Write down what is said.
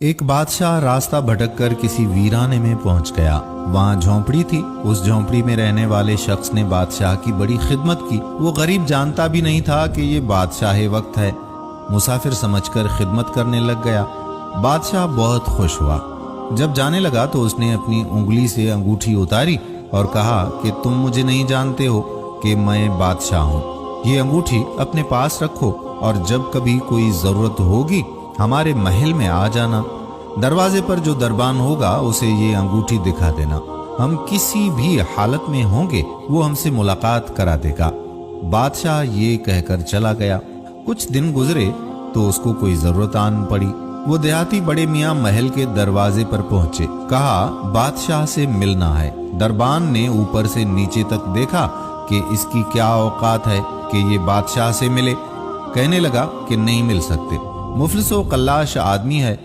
ایک بادشاہ راستہ بھٹک کر کسی ویرانے میں پہنچ گیا۔ وہاں جھونپڑی تھی۔ اس جھونپڑی میں رہنے والے شخص نے بادشاہ کی بڑی خدمت کی۔ وہ غریب جانتا بھی نہیں تھا کہ یہ بادشاہ وقت ہے۔ مسافر سمجھ کر خدمت کرنے لگ گیا۔ بادشاہ بہت خوش ہوا۔ جب جانے لگا تو اس نے اپنی انگلی سے انگوٹھی اتاری اور کہا کہ تم مجھے نہیں جانتے ہو کہ میں بادشاہ ہوں۔ یہ انگوٹھی اپنے پاس رکھو اور جب کبھی کوئی ضرورت ہوگی ہمارے محل میں آ جانا۔ دروازے پر جو دربان ہوگا اسے یہ انگوٹھی دکھا دینا۔ ہم کسی بھی حالت میں ہوں گے وہ ہم سے ملاقات کرا دے گا۔ بادشاہ یہ کہہ کر چلا گیا۔ کچھ دن گزرے تو اس کو کوئی ضرورت آن پڑی۔ وہ دیہاتی بڑے میاں محل کے دروازے پر پہنچے۔ کہا بادشاہ سے ملنا ہے۔ دربان نے اوپر سے نیچے تک دیکھا کہ اس کی کیا اوقات ہے کہ یہ بادشاہ سے ملے۔ کہنے لگا کہ نہیں مل سکتے، مفلس و قلاش آدمی ہے۔